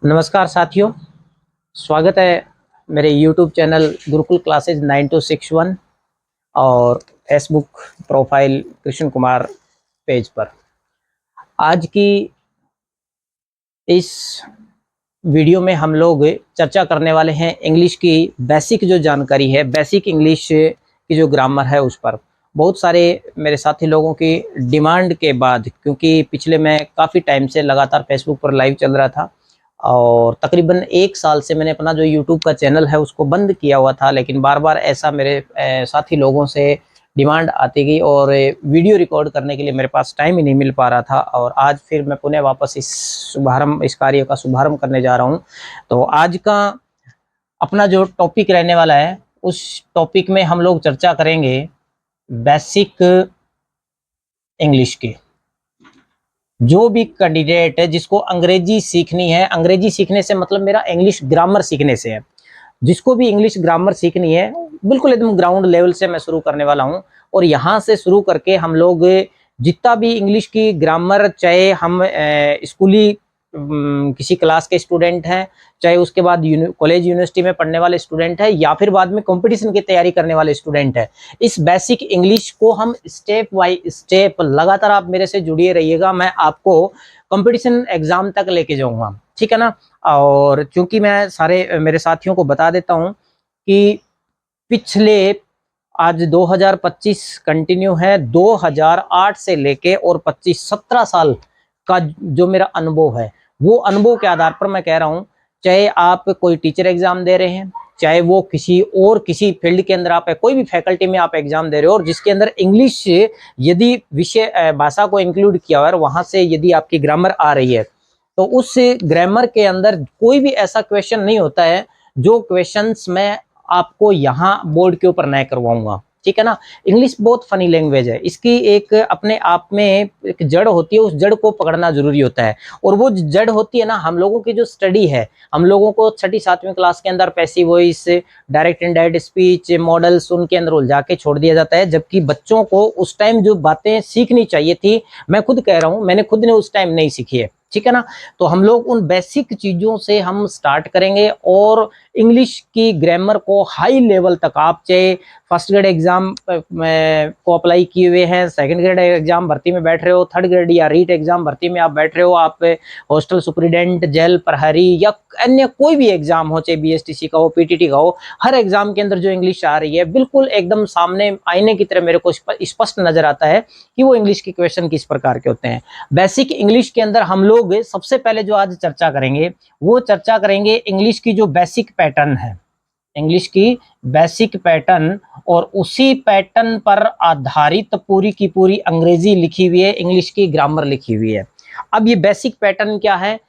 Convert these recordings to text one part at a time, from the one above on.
नमस्कार साथियों, स्वागत है मेरे YouTube चैनल गुरुकुल क्लासेज 9261 और Facebook profile Krishna Kumar page पर। आज की इस वीडियो में हम लोग चर्चा करने वाले हैं इंग्लिश की बेसिक जो जानकारी है, बेसिक इंग्लिश की जो ग्रामर है उस पर। बहुत सारे मेरे साथी लोगों की डिमांड के बाद, क्योंकि पिछले मैं काफ़ी टाइम से लगातार फेसबुक पर लाइव चल रहा था और तकरीबन 1 साल से मैंने अपना जो यूट्यूब का चैनल है उसको बंद किया हुआ था, लेकिन बार बार ऐसा मेरे साथी लोगों से डिमांड आती गई और वीडियो रिकॉर्ड करने के लिए मेरे पास टाइम ही नहीं मिल पा रहा था। और आज फिर मैं पुनः वापस इस कार्य का शुभारंभ करने जा रहा हूँ। तो आज का अपना जो टॉपिक रहने वाला है, उस टॉपिक में हम लोग चर्चा करेंगे बेसिक इंग्लिश की। जो भी कैंडिडेट है जिसको अंग्रेजी सीखनी है, अंग्रेजी सीखने से मतलब मेरा इंग्लिश ग्रामर सीखने से है, जिसको भी इंग्लिश ग्रामर सीखनी है, बिल्कुल एकदम ग्राउंड लेवल से मैं शुरू करने वाला हूं। और यहाँ से शुरू करके हम लोग जितना भी इंग्लिश की ग्रामर, चाहे हम स्कूली किसी क्लास के स्टूडेंट हैं, चाहे उसके बाद कॉलेज यूनिवर्सिटी में पढ़ने वाले स्टूडेंट है, या फिर बाद में कंपटीशन की तैयारी करने वाले स्टूडेंट है, इस बेसिक इंग्लिश को हम स्टेप बाय स्टेप, लगातार आप मेरे से जुड़िए रहिएगा, मैं आपको कंपटीशन एग्जाम तक लेके जाऊंगा, ठीक है ना। और चूंकि मैं सारे मेरे साथियों को बता देता हूं कि पिछले आज 2025 कंटिन्यू है, 2008 से लेके और 17 साल का जो मेरा अनुभव है, वो अनुभव के आधार पर मैं कह रहा हूँ, चाहे आप कोई टीचर एग्जाम दे रहे हैं, चाहे वो किसी फील्ड के अंदर आप है, कोई भी फैकल्टी में आप एग्जाम दे रहे हो और जिसके अंदर इंग्लिश यदि विषय भाषा को इंक्लूड किया हुआ है, वहां से यदि आपकी ग्रामर आ रही है, तो उस ग्रामर के अंदर कोई भी ऐसा क्वेश्चन नहीं होता है जो क्वेश्चंस मैं आपको यहाँ बोर्ड के ऊपर नए करवाऊंगा, ठीक है ना। इंग्लिश बहुत फनी लैंग्वेज है, इसकी एक अपने आप में एक जड़ होती है, उस जड़ को पकड़ना जरूरी होता है। और वो जड़ होती है ना, हम लोगों की जो स्टडी है, हम लोगों को 6ठी-7वीं क्लास के अंदर passive voice, direct indirect speech, models उनके अंदर उलझा के छोड़ दिया जाता है, जबकि बच्चों को उस टाइम जो बातें सीखनी चाहिए थी, मैं खुद कह रहा हूँ, मैंने खुद ने उस टाइम नहीं सीखी है, ठीक है ना। तो हम लोग उन बेसिक चीजों से हम स्टार्ट करेंगे और इंग्लिश की ग्रामर को हाई लेवल तक, आप चाहे फर्स्ट ग्रेड एग्जाम को अप्लाई किए हुए हैं, सेकंड ग्रेड एग्जाम भर्ती में बैठ रहे हो, थर्ड ग्रेड या रीट एग्जाम भर्ती में आप बैठ रहे हो, आप हॉस्टल सुपरिटेंडेंट, जेल प्रहरी या अन्य कोई भी एग्जाम हो, चाहे बीएसटीसी का हो, पीटीटी का हो, हर एग्जाम के अंदर जो इंग्लिश आ रही है, बिल्कुल एकदम सामने आईने की तरह मेरे को स्पष्ट नजर आता है कि वो इंग्लिश के क्वेश्चन किस प्रकार के होते हैं। बेसिक इंग्लिश के अंदर हम लोग सबसे पहले जो आज चर्चा करेंगे, वो चर्चा करेंगे इंग्लिश की जो बेसिक पैटर्न है, इंग्लिश की बेसिक पैटर्न, और उसी पैटर्न पर आधारित पूरी की पूरी अंग्रेजी लिखी हुई है, इंग्लिश की ग्रामर लिखी हुई है। अब ये बेसिक पैटर्न क्या है?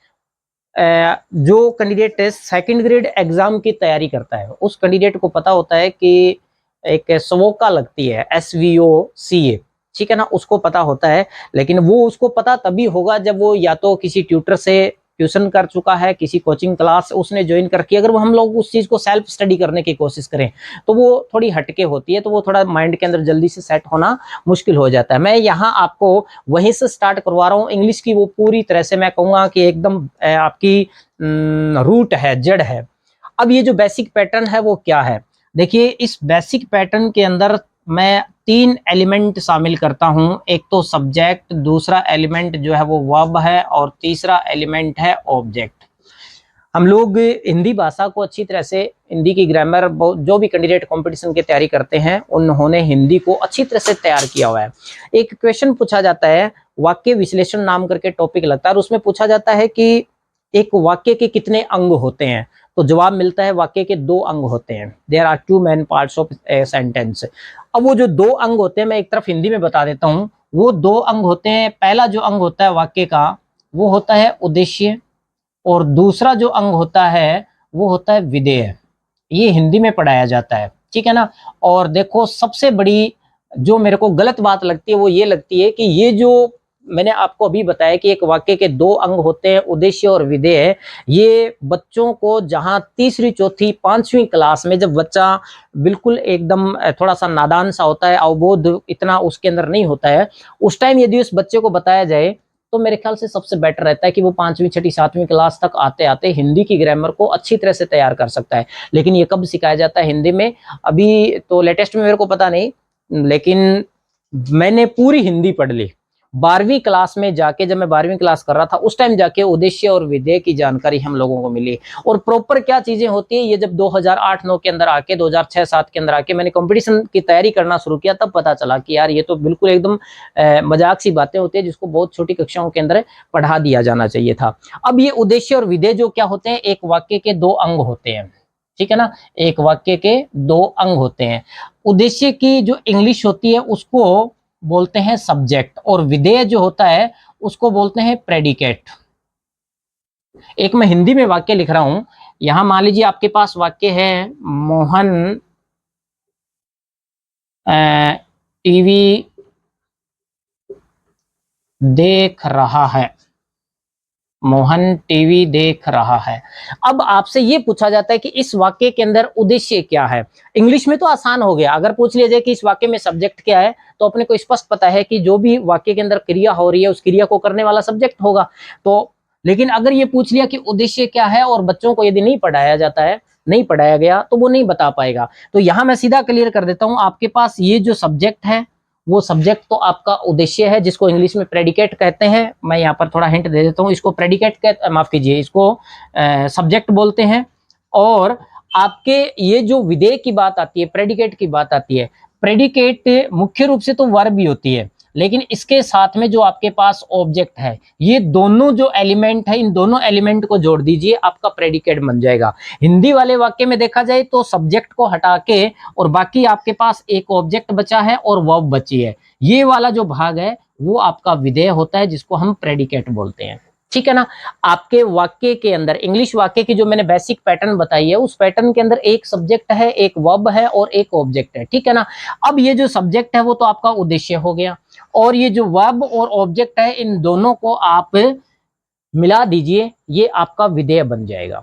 जो कैंडिडेट सेकंड ग्रेड एग्जाम की तैयारी करता है, उस कैंडिडेट को पता होता है कि एक स्वोका लगती है, SVOCA, ठीक है ना, उसको पता होता है। लेकिन वो उसको पता तभी होगा जब वो या तो किसी ट्यूटर से ट्यूशन कर चुका है, किसी कोचिंग क्लास उसने ज्वाइन करके, अगर वो हम लोग उस चीज को सेल्फ स्टडी करने की कोशिश करें तो वो थोड़ी हटके होती है, तो वो थोड़ा माइंड के अंदर जल्दी से सेट होना मुश्किल हो जाता है। मैं यहाँ आपको वहीं से स्टार्ट करवा रहा हूँ इंग्लिश की, वो पूरी तरह से मैं कहूँगा कि एकदम आपकी रूट है, जड़ है। अब ये जो बेसिक पैटर्न है वो क्या है? देखिए, इस बेसिक पैटर्न के अंदर मैं 3 एलिमेंट शामिल करता हूं। एक तो सब्जेक्ट, दूसरा एलिमेंट जो है वो वर्ब है, और तीसरा एलिमेंट है ऑब्जेक्ट। हम लोग हिंदी भाषा को अच्छी तरह से, हिंदी की ग्रामर, जो भी कैंडिडेट कंपटीशन की तैयारी करते हैं उन्होंने हिंदी को अच्छी तरह से तैयार किया हुआ है। एक क्वेश्चन पूछा जाता है, वाक्य विश्लेषण नाम करके टॉपिक लगता है, और उसमें पूछा जाता है कि एक वाक्य के कितने अंग होते हैं? तो जवाब मिलता है वाक्य के 2 अंग होते हैं। There are 2 main parts of a sentence. अब वो जो 2 अंग होते हैं, मैं एक तरफ हिंदी में बता देता हूँ। वो 2 अंग होते हैं, पहला जो अंग होता है वाक्य का, वो होता है उद्देश्य, और दूसरा जो अंग होता है वो होता है विधेय। ये हिंदी में पढ़ाया जाता है, ठीक है ना। और देखो, सबसे बड़ी जो मेरे को गलत बात लगती है वो ये लगती है कि ये जो मैंने आपको अभी बताया कि एक वाक्य के 2 अंग होते हैं, उद्देश्य और विधेय, ये बच्चों को जहां तीसरी, चौथी, 5वीं क्लास में, जब बच्चा बिल्कुल एकदम थोड़ा सा नादान सा होता है, अवबोध इतना उसके अंदर नहीं होता है, उस टाइम यदि उस बच्चे को बताया जाए तो मेरे ख्याल से सबसे बेटर रहता है कि वो 5वीं 6ठी 7वीं क्लास तक आते आते हिंदी की ग्रामर को अच्छी तरह से तैयार कर सकता है। लेकिन ये कब सिखाया जाता है हिंदी में, अभी तो लेटेस्ट में मेरे को पता नहीं, लेकिन मैंने पूरी हिंदी पढ़ ली 12वीं क्लास में जाके। जब मैं 12वीं क्लास कर रहा था उस टाइम जाके उद्देश्य और विधेय की जानकारी हम लोगों को मिली, और प्रॉपर क्या चीजें होती है ये जब 2008-9 के अंदर आके 2006-7 के अंदर आके मैंने कंपटीशन की तैयारी करना शुरू किया, तब पता चला कि यार ये तो बिल्कुल एकदम मजाक सी बातें होती है जिसको बहुत छोटी कक्षाओं के अंदर पढ़ा दिया जाना चाहिए था। अब ये उद्देश्य और विधेय जो क्या होते हैं, एक वाक्य के 2 अंग होते हैं, ठीक है ना, एक वाक्य के 2 अंग होते हैं। उद्देश्य की जो इंग्लिश होती है उसको बोलते हैं सब्जेक्ट, और विधेय जो होता है उसको बोलते हैं प्रेडिकेट। एक मैं हिंदी में वाक्य लिख रहा हूं, यहां मान लीजिए आपके पास वाक्य है मोहन टीवी देख रहा है, मोहन टीवी देख रहा है। अब आपसे ये पूछा जाता है कि इस वाक्य के अंदर उद्देश्य क्या है। इंग्लिश में तो आसान हो गया, अगर पूछ लिया जाए कि इस वाक्य में सब्जेक्ट क्या है तो अपने को स्पष्ट पता है कि जो भी वाक्य के अंदर क्रिया हो रही है उस क्रिया को करने वाला सब्जेक्ट होगा। तो लेकिन अगर ये पूछ लिया कि उद्देश्य क्या है, और बच्चों को यदि नहीं पढ़ाया जाता है, नहीं पढ़ाया गया, तो वो नहीं बता पाएगा। तो यहां मैं सीधा क्लियर कर देता हूं, आपके पास ये जो सब्जेक्ट है वो सब्जेक्ट तो आपका उद्देश्य है, जिसको इंग्लिश में प्रेडिकेट कहते हैं। मैं यहाँ पर थोड़ा हिंट दे देता हूँ, इसको प्रेडिकेट कहते, माफ कीजिए, इसको सब्जेक्ट बोलते हैं। और आपके ये जो विधेय की बात आती है, प्रेडिकेट की बात आती है, प्रेडिकेट मुख्य रूप से तो वर्ब ही होती है, लेकिन इसके साथ में जो आपके पास ऑब्जेक्ट है, ये दोनों जो एलिमेंट है, इन दोनों एलिमेंट को जोड़ दीजिए, आपका प्रेडिकेट बन जाएगा। हिंदी वाले वाक्य में देखा जाए तो सब्जेक्ट को हटा के और बाकी आपके पास एक ऑब्जेक्ट बचा है और वर्ब बची है, ये वाला जो भाग है वो आपका विधेय होता है, जिसको हम प्रेडिकेट बोलते हैं, ठीक है ना। आपके वाक्य के अंदर, इंग्लिश वाक्य की जो मैंने बेसिक पैटर्न बताई है, उस पैटर्न के अंदर एक सब्जेक्ट है, एक वर्ब है और एक ऑब्जेक्ट है, ठीक है ना। अब ये जो सब्जेक्ट है वो तो आपका उद्देश्य हो गया, और ये जो वर्ब और ऑब्जेक्ट है, इन दोनों को आप मिला दीजिए, ये आपका विधेय बन जाएगा,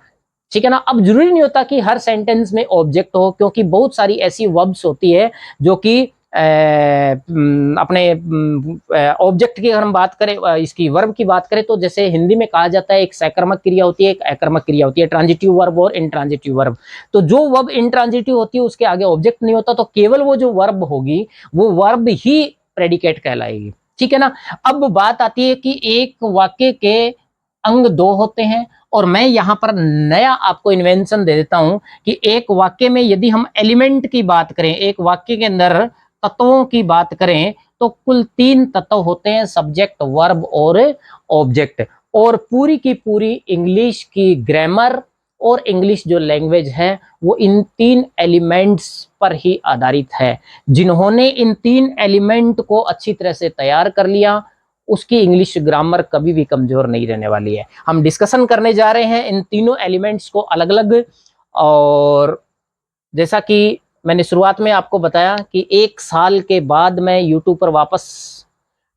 ठीक है ना। अब जरूरी नहीं होता कि हर सेंटेंस में ऑब्जेक्ट हो, क्योंकि बहुत सारी ऐसी वर्ब्स होती है जो कि अपने ऑब्जेक्ट की अगर हम बात करें, इसकी वर्ब की बात करें, तो जैसे हिंदी में कहा जाता है एक सकर्मक क्रिया होती है, एक अकर्मक क्रिया होती है, ट्रांजिटिव वर्ब और इंट्रांजिटिव वर्ब। तो जो वर्ब इंट्रांजिटिव होती है उसके आगे ऑब्जेक्ट नहीं होता, तो केवल वो जो वर्ब होगी वो वर्ब ही प्रेडिकेट कहलाएगी, ठीक है ना। अब बात आती है कि एक वाक्य के अंग 2 होते हैं, और मैं यहां पर नया आपको इन्वेंशन दे देता हूं कि एक वाक्य में यदि हम एलिमेंट की बात करें, एक वाक्य के अंदर तत्वों की बात करें, तो कुल 3 तत्व होते हैं, सब्जेक्ट, वर्ब और ऑब्जेक्ट। और पूरी की पूरी इंग्लिश की ग्रामर और इंग्लिश जो लैंग्वेज है वो इन 3 एलिमेंट्स पर ही आधारित है। जिन्होंने इन 3 एलिमेंट को अच्छी तरह से तैयार कर लिया, उसकी इंग्लिश ग्रामर कभी भी कमजोर नहीं रहने वाली है। हम डिस्कशन करने जा रहे हैं इन तीनों एलिमेंट्स को अलग अलग, और जैसा कि मैंने शुरुआत में आपको बताया कि 1 साल के बाद मैं यूट्यूब पर वापस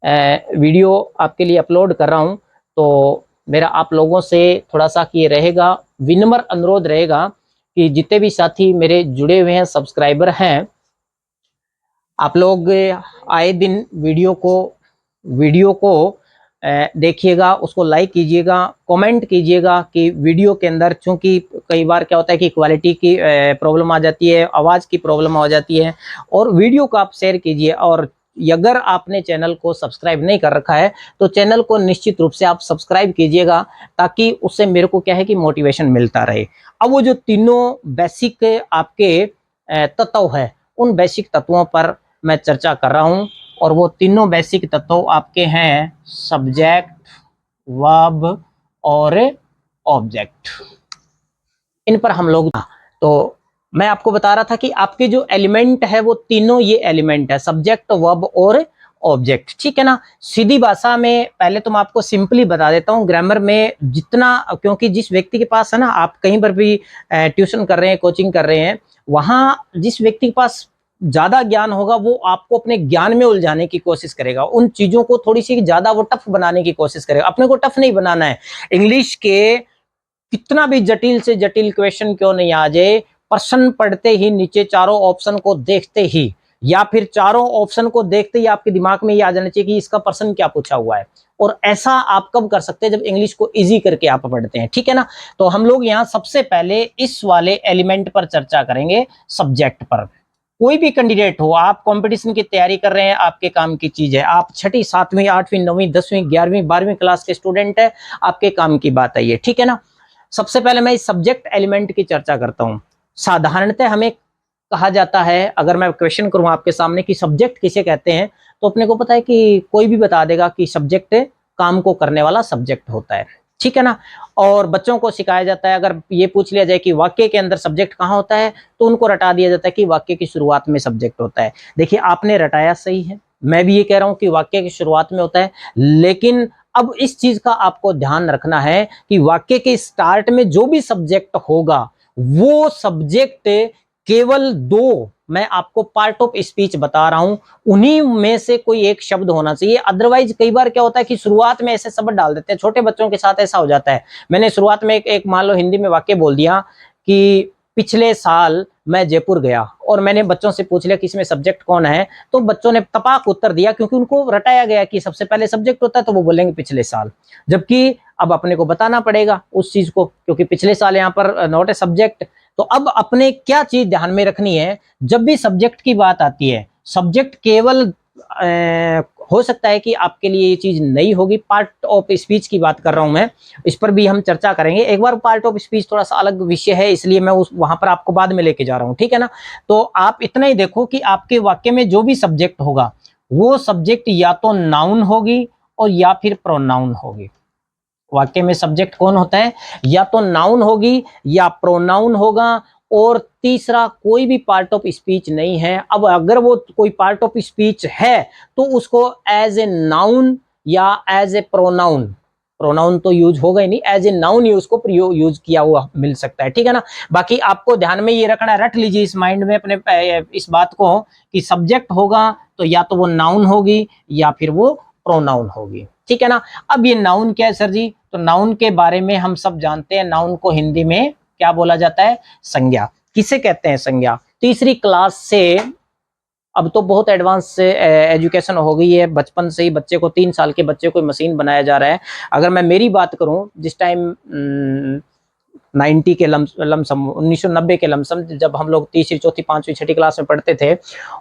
वीडियो आपके लिए अपलोड कर रहा हूं, तो मेरा आप लोगों से थोड़ा सा ये रहेगा, विनम्र अनुरोध रहेगा कि जितने भी साथी मेरे जुड़े हुए हैं, सब्सक्राइबर हैं, आप लोग आए दिन वीडियो को देखिएगा, उसको लाइक कीजिएगा, कमेंट कीजिएगा कि वीडियो के अंदर, चूंकि कई बार क्या होता है कि क्वालिटी की प्रॉब्लम आ जाती है, आवाज़ की प्रॉब्लम आ जाती है, और वीडियो को आप शेयर कीजिए। और अगर आपने चैनल को सब्सक्राइब नहीं कर रखा है तो चैनल को निश्चित रूप से आप सब्सक्राइब कीजिएगा, ताकि उससे मेरे को क्या है कि मोटिवेशन मिलता रहे। अब वो जो तीनों बेसिक आपके तत्व है, उन बेसिक तत्वों पर मैं चर्चा कर रहा हूं, और वो तीनों बेसिक तत्व आपके हैं सब्जेक्ट, वर्ब और ऑब्जेक्ट। इन पर हम लोग, तो मैं आपको बता रहा था कि आपके जो एलिमेंट है वो तीनों ये एलिमेंट है, सब्जेक्ट, वर्ब और ऑब्जेक्ट, ठीक है ना। सीधी भाषा में पहले तो मैं आपको सिंपली बता देता हूँ, ग्रामर में जितना, क्योंकि जिस व्यक्ति के पास है ना, आप कहीं पर भी ट्यूशन कर रहे हैं, कोचिंग कर रहे हैं, वहां जिस व्यक्ति के पास ज्यादा ज्ञान होगा वो आपको अपने ज्ञान में उलझाने की कोशिश करेगा, उन चीजों को थोड़ी सी ज्यादा वो टफ बनाने की कोशिश करेगा। अपने को टफ नहीं बनाना है। इंग्लिश के कितना भी जटिल से जटिल क्वेश्चन क्यों नहीं आ जाए, प्रश्न पढ़ते ही नीचे चारों ऑप्शन को देखते ही या फिर चारों ऑप्शन को देखते ही आपके दिमाग में ये आ जाना चाहिए कि इसका पर्सन क्या पूछा हुआ है। और ऐसा आप कब कर सकते हैं, जब इंग्लिश को इजी करके आप पढ़ते हैं, ठीक है ना। तो हम लोग यहाँ सबसे पहले इस वाले एलिमेंट पर चर्चा करेंगे, सब्जेक्ट पर। कोई भी कैंडिडेट हो, आप कंपटीशन की तैयारी कर रहे हैं, आपके काम की चीज है। आप छठी, सातवीं, आठवीं, नौवीं, 10वीं, 11वीं, 12वीं क्लास के स्टूडेंट है, आपके काम की बात है ये, ठीक है ना। सबसे पहले मैं इस सब्जेक्ट एलिमेंट की चर्चा करता हूं। साधारणतः हमें कहा जाता है, अगर मैं क्वेश्चन करूं आपके सामने कि सब्जेक्ट किसे कहते हैं, तो अपने को पता है कि कोई भी बता देगा कि सब्जेक्ट काम को करने वाला सब्जेक्ट होता है, ठीक है ना। और बच्चों को सिखाया जाता है, अगर ये पूछ लिया जाए कि वाक्य के अंदर सब्जेक्ट कहाँ होता है, तो उनको रटा दिया जाता है कि वाक्य की शुरुआत में सब्जेक्ट होता है। देखिए, आपने रटाया सही है, मैं भी ये कह रहा हूं कि वाक्य की शुरुआत में होता है, लेकिन अब इस चीज का आपको ध्यान रखना है कि वाक्य के स्टार्ट में जो भी सब्जेक्ट होगा, वो सब्जेक्ट केवल दो, मैं आपको पार्ट ऑफ स्पीच बता रहा हूं, उन्हीं में से कोई एक शब्द होना चाहिए। अदरवाइज कई बार क्या होता है कि शुरुआत में ऐसे शब्द डाल देते हैं, छोटे बच्चों के साथ ऐसा हो जाता है। मैंने शुरुआत में एक मान लो हिंदी में वाक्य बोल दिया कि पिछले साल मैं जयपुर गया, और मैंने बच्चों से पूछ लिया कि इसमें सब्जेक्ट कौन है, तो बच्चों ने तपाक उत्तर दिया, क्योंकि उनको रटाया गया कि सबसे पहले सब्जेक्ट होता है, तो वो बोलेंगे पिछले साल। जबकि अब अपने को बताना पड़ेगा उस चीज को, क्योंकि पिछले साल यहाँ पर नॉट ए सब्जेक्ट। तो अब अपने क्या चीज ध्यान में रखनी है, जब भी सब्जेक्ट की बात आती है, सब्जेक्ट केवल हो सकता है कि आपके लिए ये चीज नई होगी, पार्ट ऑफ स्पीच की बात कर रहा हूं मैं, इस पर भी हम चर्चा करेंगे एक बार। पार्ट ऑफ स्पीच थोड़ा सा अलग विषय है, इसलिए मैं उस वहां पर आपको बाद में लेके जा रहा हूं, ठीक है ना। तो आप इतना ही देखो कि आपके वाक्य में जो भी सब्जेक्ट होगा, वो सब्जेक्ट या तो नाउन होगी और या फिर प्रोनाउन होगी। वाक्य में सब्जेक्ट कौन होता है, या तो नाउन होगी या प्रोनाउन होगा, और तीसरा कोई भी पार्ट ऑफ स्पीच नहीं है। अब अगर वो कोई पार्ट ऑफ स्पीच है, तो उसको एज ए नाउन या एज ए प्रोनाउन, प्रोनाउन तो यूज होगा ही नहीं, एज ए नाउन ही उसको यूज किया हुआ मिल सकता है, ठीक है ना। बाकी आपको ध्यान में ये रखना है, रट लीजिए इस माइंड में अपने इस बात को कि सब्जेक्ट होगा तो या तो वो नाउन होगी या फिर वो प्रोनाउन होगी, ठीक है ना। अब ये नाउन क्या है सर जी, तो नाउन के बारे में हम सब जानते हैं, नाउन को हिंदी में क्या बोला जाता है, संज्ञा। किसे कहते हैं संज्ञा। तीसरी क्लास से, अब तो बहुत एडवांस एजुकेशन हो गई है, बचपन से ही बच्चे को, 3 साल के बच्चे को मशीन बनाया जा रहा है। अगर मैं मेरी बात करूं, जिस टाइम 90 के लमसम 1990 के लमसम, जब हम लोग तीसरी, चौथी, पांचवी, छठी क्लास में पढ़ते थे,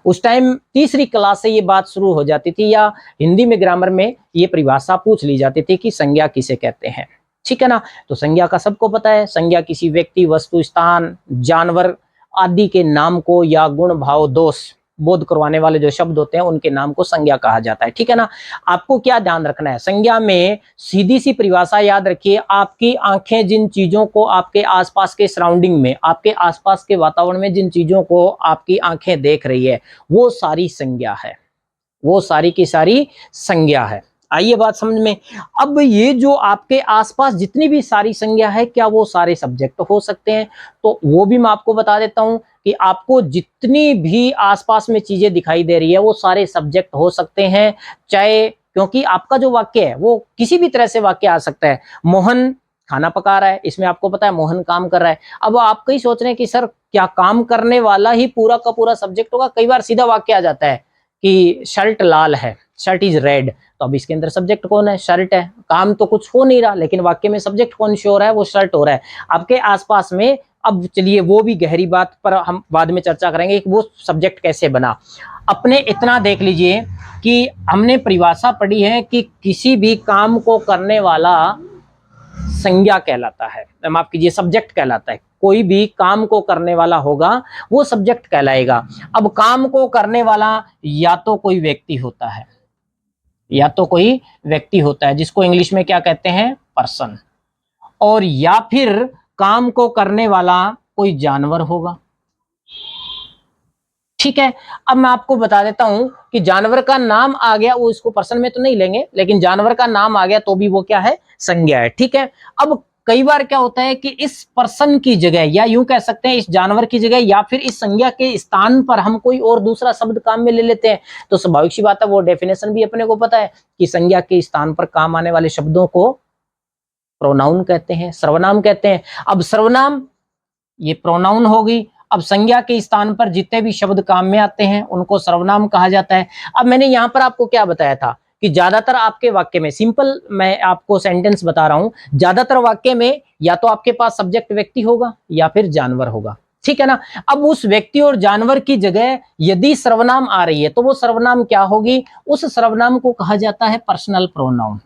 उस टाइम तीसरी क्लास से ये बात शुरू हो जाती थी, या हिंदी में ग्रामर में ये परिभाषा पूछ ली जाती थी कि संज्ञा किसे कहते हैं, ठीक है ना। तो संज्ञा का सबको पता है, संज्ञा किसी व्यक्ति, वस्तु, स्थान, जानवर आदि के नाम को या गुण, भाव, दोष बोध करवाने वाले जो शब्द होते हैं, उनके नाम को संज्ञा कहा जाता है, ठीक है ना। आपको क्या ध्यान रखना है, संज्ञा में सीधी सी परिभाषा याद रखिए, आपकी आंखें जिन चीजों को, आपके आसपास के सराउंडिंग में, आपके आसपास के वातावरण में जिन चीजों को आपकी आंखें देख रही है, वो सारी संज्ञा है, वो सारी की सारी संज्ञा है। आइए बात समझ में। अब ये जो आपके आसपास जितनी भी सारी संज्ञा है, क्या वो सारे सब्जेक्ट हो सकते हैं, तो वो भी मैं आपको बता देता हूं कि आपको जितनी भी आसपास में चीजें दिखाई दे रही है, वो सारे सब्जेक्ट हो सकते हैं, चाहे, क्योंकि आपका जो वाक्य है वो किसी भी तरह से वाक्य आ सकता है। मोहन खाना पका रहा है, इसमें आपको पता है मोहन काम कर रहा है। अब आप कहीं सोच रहे हैं कि सर क्या काम करने वाला ही पूरा का पूरा सब्जेक्ट होगा, कई बार सीधा वाक्य आ जाता है कि शर्ट लाल है, शर्ट इज रेड, तो अब इसके अंदर सब्जेक्ट कौन है, शर्ट है, काम तो कुछ हो नहीं रहा, लेकिन वाक्य में सब्जेक्ट कौन शो हो रहा है, वो शर्ट हो रहा है आपके आसपास में। अब चलिए वो भी गहरी बात पर हम बाद में चर्चा करेंगे कि वो सब्जेक्ट कैसे बना। अपने इतना देख लीजिए कि हमने परिभाषा पढ़ी है कि किसी भी काम को करने वाला संज्ञा कहलाता है, माफ कीजिए सब्जेक्ट कहलाता है। कोई भी काम को करने वाला होगा वो सब्जेक्ट कहलाएगा। अब काम को करने वाला या तो कोई व्यक्ति होता है, या तो कोई व्यक्ति होता है जिसको इंग्लिश में क्या कहते हैं, पर्सन, और या फिर काम को करने वाला कोई जानवर होगा, ठीक है। अब मैं आपको बता देता हूं कि जानवर का नाम आ गया, वो इसको पर्सन में तो नहीं लेंगे, लेकिन जानवर का नाम आ गया तो भी वो क्या है, संज्ञा है, ठीक है। अब कई बार क्या होता है कि इस पर्सन की जगह, या यूं कह सकते हैं इस जानवर की जगह, या फिर इस संज्ञा के स्थान पर हम कोई और दूसरा शब्द काम में ले लेते हैं, तो स्वाभाविक सी बात है, वो डेफिनेशन भी अपने को पता है कि संज्ञा के स्थान पर काम आने वाले शब्दों को प्रोनाउन कहते हैं, सर्वनाम कहते हैं। अब सर्वनाम ये प्रोनाउन होगी, अब संज्ञा के स्थान पर जितने भी शब्द काम में आते हैं उनको सर्वनाम कहा जाता है। अब मैंने यहां पर आपको क्या बताया था कि ज्यादातर आपके वाक्य में, सिंपल मैं आपको सेंटेंस बता रहा हूं, ज्यादातर वाक्य में या तो आपके पास सब्जेक्ट व्यक्ति होगा या फिर जानवर होगा, ठीक है ना। अब उस व्यक्ति और जानवर की जगह यदि सर्वनाम आ रही है तो वो सर्वनाम क्या होगी, उस सर्वनाम को कहा जाता है पर्सनल प्रोनाउन।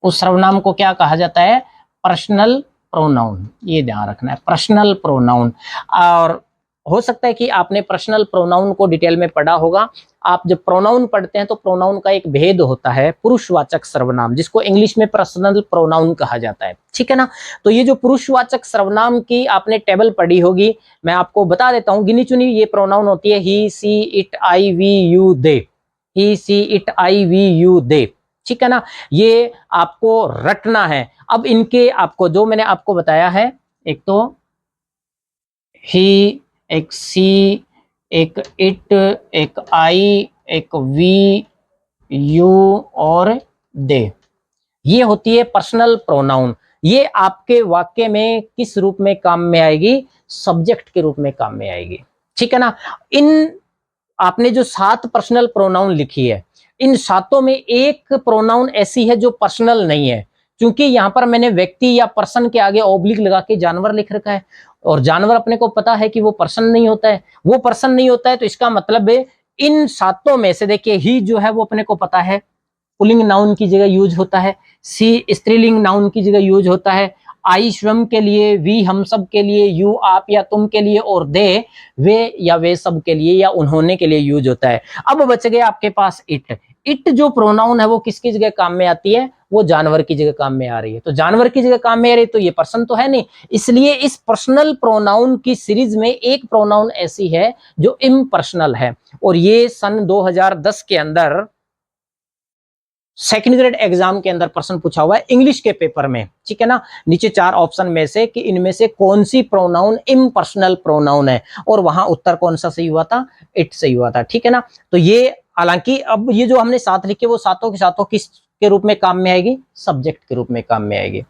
उस सर्वनाम को क्या कहा जाता है, पर्सनल प्रोनाउन। ये ध्यान रखना है, पर्सनल प्रोनाउन। और हो सकता है कि आपने पर्सनल प्रोनाउन को डिटेल में पढ़ा होगा। आप जब प्रोनाउन पढ़ते हैं तो प्रोनाउन का एक भेद होता है पुरुषवाचक सर्वनाम, जिसको इंग्लिश में पर्सनल प्रोनाउन कहा जाता है, ठीक है ना। तो ये जो पुरुषवाचक सर्वनाम की आपने टेबल पढ़ी होगी, मैं आपको बता देता हूं, गिनी चुनी ये प्रोनाउन होती है he, she, it, I, we, you, they. He, she, it, I, we, you, they, ठीक है ना। ये आपको रटना है। अब इनके आपको जो मैंने आपको बताया है, एक तो ही, एक सी, एक इट, एक आई, एक वी, यू और दे, ये होती है पर्सनल प्रोनाउन। ये आपके वाक्य में किस रूप में काम में आएगी, सब्जेक्ट के रूप में काम में आएगी, ठीक है ना। इन आपने जो 7 पर्सनल प्रोनाउन लिखी है, इन सातों में एक प्रोनाउन ऐसी है जो पर्सनल नहीं है, क्योंकि यहां पर मैंने व्यक्ति या पर्सन के आगे ऑब्लिक लगा के जानवर लिख रखा है, और जानवर अपने को पता है कि वो पर्सन नहीं होता है, वो पर्सन नहीं होता है, तो इसका मतलब है इन सातों में से देखिए, ही जो है वो अपने को पता है पुल्लिंग नाउन की जगह यूज होता है, सी स्त्रीलिंग नाउन की जगह यूज होता है, आई स्वयं के लिए, वी हम सब के लिए, यू आप या तुम के लिए, और दे वे या वे सब के लिए या उन्होंने के लिए यूज होता है। अब बच गया आपके पास इट। इट जो प्रोनाउन है वो किसकी जगह काम में आती है, वो जानवर की जगह काम में आ रही है। तो जानवर की जगह काम में आ रही है तो ये पर्सन तो है नहीं, इसलिए इस पर्सनल प्रोनाउन की सीरीज में एक प्रोनाउन ऐसी है जो इम्पर्सनल है, और ये सन 2010 के अंदर सेकंड ग्रेड एग्जाम के अंदर प्रश्न पूछा हुआ है इंग्लिश के पेपर में, ठीक है ना। नीचे 4 ऑप्शन में से कि इनमें से कौन सी प्रोनाउन इम्पर्सनल प्रोनाउन है, और वहां उत्तर कौन सा सही हुआ था, इट सही हुआ था, ठीक है ना। तो ये हालांकि अब ये जो हमने 7 लिखे वो सातों के सातों किस के रूप में काम में आएगी, सब्जेक्ट के रूप में काम में आएगी।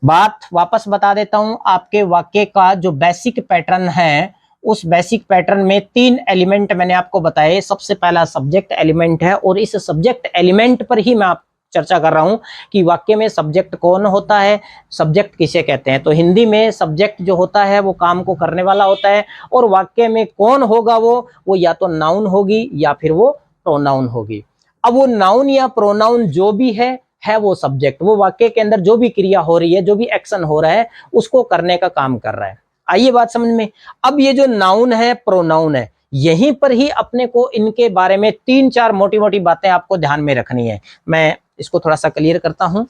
बात वापस बता देता हूं, आपके वाक्य का जो बेसिक पैटर्न है, उस बेसिक पैटर्न में 3 एलिमेंट मैंने आपको बताए। सबसे पहला सब्जेक्ट एलिमेंट है, और इस सब्जेक्ट एलिमेंट पर ही मैं आप चर्चा कर रहा हूं कि वाक्य में सब्जेक्ट कौन होता है, सब्जेक्ट किसे कहते हैं। तो हिंदी में सब्जेक्ट जो होता है वो काम को करने वाला होता है, और वाक्य में कौन होगा वो या तो नाउन होगी या फिर वो प्रोनाउन होगी। अब वो नाउन या प्रोनाउन जो भी है वो सब्जेक्ट, वो वाक्य के अंदर जो भी क्रिया हो रही है, जो भी एक्शन हो रहा है, उसको करने का काम कर रहा है। आइए बात समझ में। अब ये जो नाउन है, प्रोनाउन है, यहीं पर ही अपने को इनके बारे में 3-4 मोटी मोटी बातें आपको ध्यान में रखनी है। मैं इसको थोड़ा सा क्लियर करता हूं।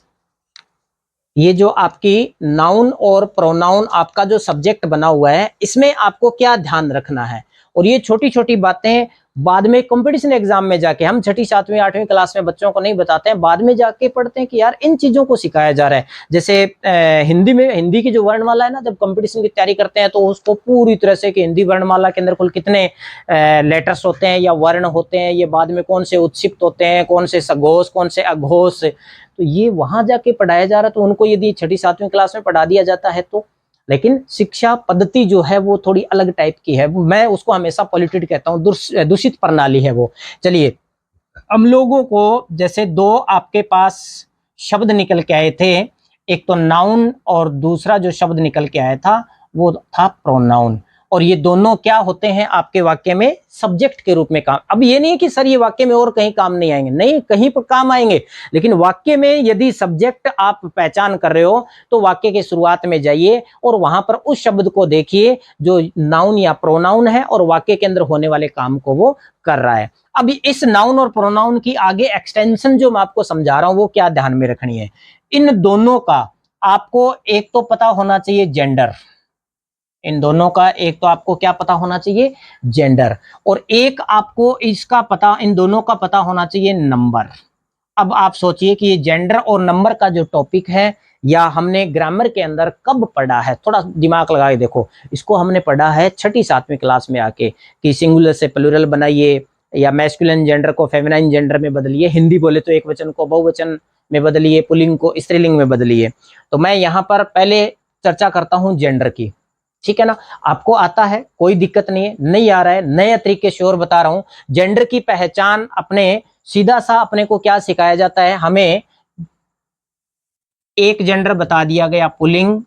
ये जो आपकी नाउन और प्रोनाउन आपका जो सब्जेक्ट बना हुआ है, इसमें आपको क्या ध्यान रखना है, और ये छोटी छोटी बातें बाद में कंपटीशन एग्जाम में जाके हम 6ठी 7वीं 8वीं क्लास में बच्चों को नहीं बताते हैं, बाद में जाके पढ़ते हैं कि यार इन चीजों को सिखाया जा रहा है। जैसे हिंदी में, हिंदी की जो वर्णमाला है ना, जब कंपटीशन की तैयारी करते हैं तो उसको पूरी तरह से कि हिंदी वर्णमाला के अंदर कुल कितने लेटर्स होते हैं या वर्ण होते हैं, ये बाद में कौन से उत्सिप्त होते हैं, कौन से सघोष, कौन से अघोष, तो ये वहां जाके पढ़ाया जा रहा है। तो उनको यदि 6ठी 7वीं क्लास में पढ़ा दिया जाता है तो, लेकिन शिक्षा पद्धति जो है वो थोड़ी अलग टाइप की है, मैं उसको हमेशा पॉल्यूटेड कहता हूँ, दूषित प्रणाली है वो। चलिए, हम लोगों को जैसे 2 आपके पास शब्द निकल के आए थे, एक तो नाउन और दूसरा जो शब्द निकल के आया था वो था प्रोनाउन, और ये दोनों क्या होते हैं आपके वाक्य में, सब्जेक्ट के रूप में काम। अब ये नहीं कि सर ये वाक्य में और कहीं काम नहीं आएंगे, नहीं, कहीं पर काम आएंगे, लेकिन वाक्य में यदि सब्जेक्ट आप पहचान कर रहे हो तो वाक्य के शुरुआत में जाइए और वहां पर उस शब्द को देखिए जो नाउन या प्रोनाउन है और वाक्य के अंदर होने वाले काम को वो कर रहा है। अब इस नाउन और प्रोनाउन की आगे एक्सटेंशन जो मैं आपको समझा रहा हूं वो क्या ध्यान में रखनी है, इन दोनों का आपको एक तो पता होना चाहिए जेंडर, इन दोनों का एक तो आपको क्या पता होना चाहिए, जेंडर, और एक आपको इसका पता, इन दोनों का पता होना चाहिए नंबर। अब आप सोचिए कि ये जेंडर और नंबर का जो टॉपिक है, या हमने ग्रामर के अंदर कब पढ़ा है, थोड़ा दिमाग लगा के देखो, इसको हमने पढ़ा है 6ठी 7वीं क्लास में आके कि सिंगुलर से प्लूरल बनाइए, या मैस्कुलिन जेंडर को फेमिनाइन जेंडर में बदलिए, हिंदी बोले तो एक वचन को बहुवचन में बदलिए, पुल्लिंग को स्त्रीलिंग में बदलिए। तो मैं यहाँ पर पहले चर्चा करता हूँ जेंडर की। ठीक है ना, आपको आता है, कोई दिक्कत नहीं है, नहीं आ रहा है, नए तरीके से और बता रहा हूं। जेंडर की पहचान अपने सीधा सा अपने को क्या सिखाया जाता है, हमें एक जेंडर बता दिया गया पुल्लिंग,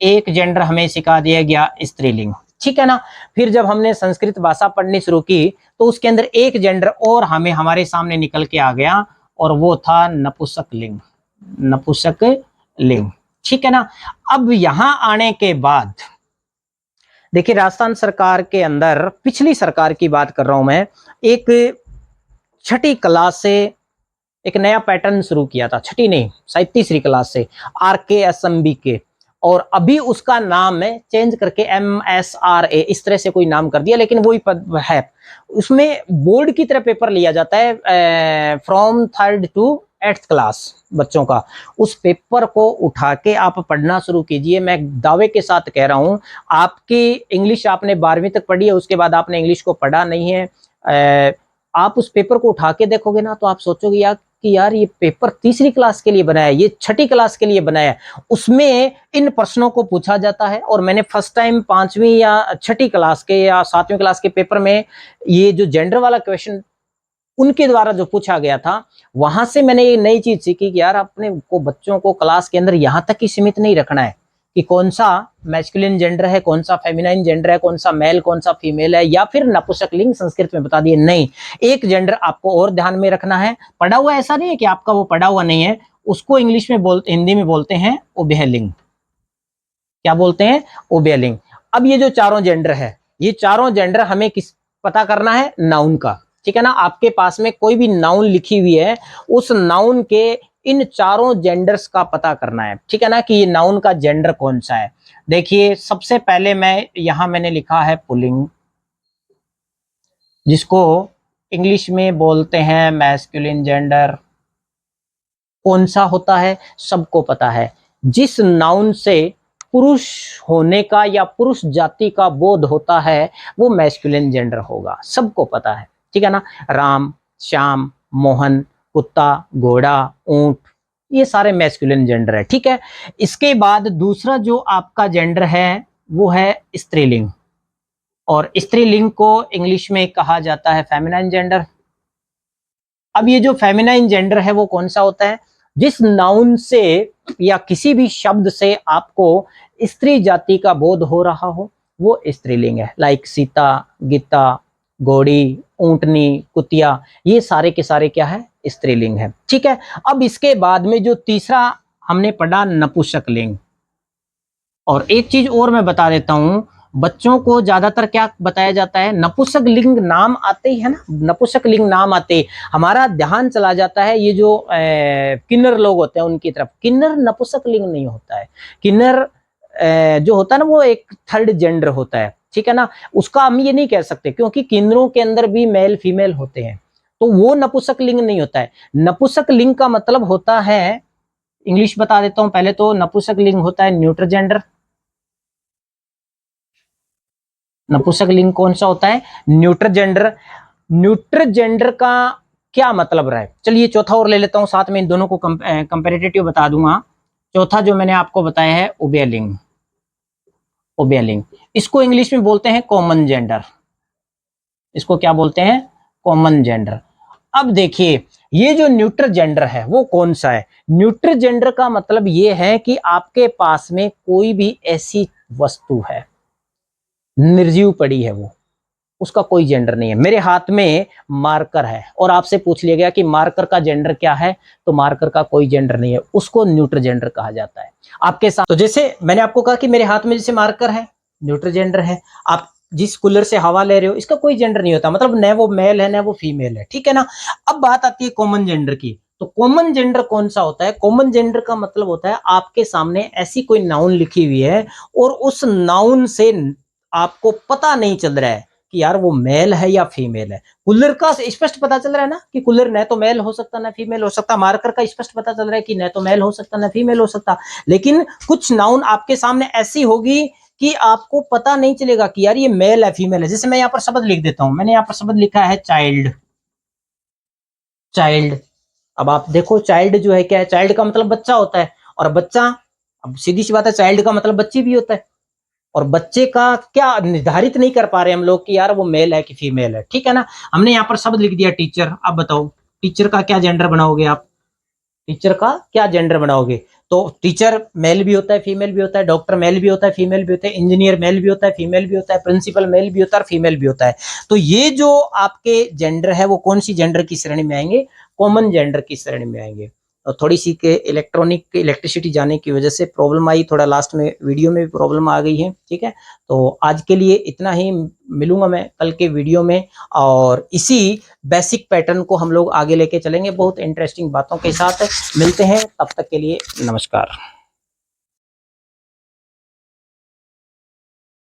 एक जेंडर हमें सिखा दिया गया स्त्रीलिंग, ठीक है ना। फिर जब हमने संस्कृत भाषा पढ़नी शुरू की तो उसके अंदर एक जेंडर और हमें हमारे सामने निकल के आ गया और वो था नपुंसक लिंग, नपुंसक लिंग, ठीक है ना। अब यहां आने के बाद देखिए राजस्थान सरकार के अंदर, पिछली सरकार की बात कर रहा हूं मैं, एक छठी क्लास से एक नया पैटर्न शुरू किया था, छठी नहीं शायद तीसरी क्लास से, RKSMB के, और अभी उसका नाम है चेंज करके MSRA इस तरह से कोई नाम कर दिया, लेकिन वही पद है। उसमें बोर्ड की तरह पेपर लिया जाता है from 3rd to 8th class बच्चों का। उस पेपर को उठा के आप पढ़ना शुरू कीजिए। मैं दावे के साथ कह रहा हूं, आपकी इंग्लिश आपने 12वीं तक पढ़ी है, उसके बाद आपने इंग्लिश को पढ़ा नहीं है, आप उस पेपर को उठा के देखोगे ना तो आप सोचोगे यार कि यार ये पेपर तीसरी क्लास के लिए बनाया है, ये छठी क्लास के लिए बनाया है। उसमें इन प्रश्नों को पूछा जाता है, और मैंने फर्स्ट टाइम 5वीं या छठी क्लास के या 7वीं क्लास के पेपर में ये जो जेंडर वाला क्वेश्चन उनके द्वारा जो पूछा गया था, वहां से मैंने ये नई चीज सीखी कि यार अपने को बच्चों को क्लास के अंदर यहां तक ही सीमित नहीं रखना है कि कौन सा मैस्कुलिन जेंडर है, कौन सा फेमिनाइन जेंडर है, कौन सा मेल, कौन सा फीमेल है, या फिर नपुंसक लिंग संस्कृत में बता दिए, नहीं, एक जेंडर आपको और ध्यान में रखना है। पढ़ा हुआ ऐसा नहीं है कि आपका वो पढ़ा हुआ नहीं है, उसको इंग्लिश में हिंदी में बोलते हैं उभयलिंग। क्या बोलते हैं? उभयलिंग। अब ये जो चारों जेंडर है, ये चारों जेंडर हमें किस पता करना है? नाउन का, ठीक है ना। आपके पास में कोई भी नाउन लिखी हुई है, उस नाउन के इन चारों जेंडर्स का पता करना है, ठीक है ना, कि ये नाउन का जेंडर कौन सा है। देखिए सबसे पहले मैं यहां मैंने लिखा है पुल्लिंग, जिसको इंग्लिश में बोलते हैं मैस्कुलिन जेंडर। कौन सा होता है? सबको पता है, जिस नाउन से पुरुष होने का या पुरुष जाति का बोध होता है वो मैस्कुलिन जेंडर होगा, सबको पता है, ठीक है ना। राम, श्याम, मोहन, कुत्ता, घोड़ा, ऊंट, ये सारे मैस्कुलिन जेंडर है, ठीक है। इसके बाद दूसरा जो आपका जेंडर है वो है स्त्रीलिंग, और स्त्रीलिंग को इंग्लिश में कहा जाता है फेमिनाइन जेंडर। अब ये जो फेमिनाइन जेंडर है वो कौन सा होता है? जिस नाउन से या किसी भी शब्द से आपको स्त्री जाति का बोध हो रहा हो वो स्त्रीलिंग है। लाइक सीता, गीता, घोड़ी, ऊंटनी, कुतिया, ये सारे के सारे क्या है? स्त्रीलिंग है, ठीक है। अब इसके बाद में जो तीसरा हमने पढ़ा नपुंसक लिंग। और एक चीज और मैं बता देता हूं, बच्चों को ज्यादातर क्या बताया जाता है? नपुंसक लिंग नाम आते ही है ना, नपुंसक लिंग नाम आते ही हमारा ध्यान चला जाता है ये जो किन्नर लोग होते हैं उनकी तरफ। किन्नर नपुंसक लिंग नहीं होता है। किन्नर जो होता है ना वो एक 3rd जेंडर होता है, ठीक है ना। उसका हम ये नहीं कह सकते क्योंकि किन्नरों के अंदर भी मेल फीमेल होते हैं, तो वो नपुंसक लिंग नहीं होता है। नपुंसक लिंग का मतलब होता है, इंग्लिश बता देता हूं पहले तो, नपुंसक लिंग होता है न्यूट्रल जेंडर। नपुंसक लिंग कौन सा होता है? Neutral gender. न्यूट्रल जेंडर का क्या मतलब रहा है? चलिए चौथा और ले लेता हूं, साथ में इन दोनों को कंपैरेटिव बता दूंगा। चौथा जो मैंने आपको बताया है उभयलिंग, उभयलिंग, इसको इंग्लिश में बोलते हैं कॉमन जेंडर। इसको क्या बोलते हैं? Common gender. अब देखिए ये जो न्यूट्रल जेंडर है वो कौन सा है? न्यूट्रल जेंडर का मतलब ये है कि आपके पास में कोई भी ऐसी वस्तु है निर्जीव पड़ी है, वो उसका कोई जेंडर नहीं है। मेरे हाथ में मार्कर है और आपसे पूछ लिया गया कि मार्कर का जेंडर क्या है, तो मार्कर का कोई जेंडर नहीं है, उसको न्यूट्रल जेंडर कहा जाता है। आपके साथ तो जैसे मैंने आपको कहा कि मेरे हाथ में जैसे मार्कर है, न्यूट्रल जेंडर है। आप जिस कूलर से हवा ले रहे हो इसका कोई जेंडर नहीं होता, मतलब न वो मेल है न वो फीमेल है, ठीक है ना। अब बात आती है कॉमन जेंडर की। तो कॉमन जेंडर कौन सा होता है? कॉमन जेंडर का मतलब होता है आपके सामने ऐसी कोई नाउन लिखी हुई है और उस नाउन से आपको पता नहीं चल रहा है कि यार वो मेल है या फीमेल है। कूलर का स्पष्ट पता चल रहा है ना कि कूलर न तो मेल हो सकता न फीमेल हो सकता। मार्कर का स्पष्ट पता चल रहा है कि न तो मेल हो सकता न फीमेल हो सकता। लेकिन कुछ नाउन आपके सामने ऐसी होगी कि आपको पता नहीं चलेगा कि यार ये मेल है फीमेल है। जैसे मैं यहाँ पर शब्द लिख देता हूं, मैंने यहाँ पर शब्द लिखा है चाइल्ड, चाइल्ड। अब आप देखो चाइल्ड जो है क्या है? चाइल्ड का मतलब बच्चा होता है, और बच्चा, अब सीधी सी बात है चाइल्ड का मतलब बच्ची भी होता है। और बच्चे का क्या निर्धारित नहीं कर पा रहे हम लोग कि यार वो मेल है कि फीमेल है, ठीक है ना। हमने यहाँ पर शब्द लिख दिया टीचर। अब बताओ टीचर का क्या जेंडर बनाओगे आप, टीचर का क्या जेंडर बनाओगे। तो टीचर मेल भी होता है फीमेल भी होता है, डॉक्टर मेल भी होता है फीमेल भी होता है, इंजीनियर मेल भी होता है फीमेल भी होता है, प्रिंसिपल मेल भी होता है और फीमेल भी होता है। तो ये जो आपके जेंडर है वो कौन सी जेंडर की श्रेणी में आएंगे, कॉमन जेंडर की श्रेणी में आएंगे। और थोड़ी सी के इलेक्ट्रिसिटी जाने की वजह से प्रॉब्लम आई, थोड़ा लास्ट में वीडियो में भी प्रॉब्लम आ गई है, ठीक है। तो आज के लिए इतना ही, मिलूंगा मैं कल के वीडियो में, और इसी बेसिक पैटर्न को हम लोग आगे लेके चलेंगे बहुत इंटरेस्टिंग बातों के साथ। मिलते हैं, तब तक के लिए नमस्कार।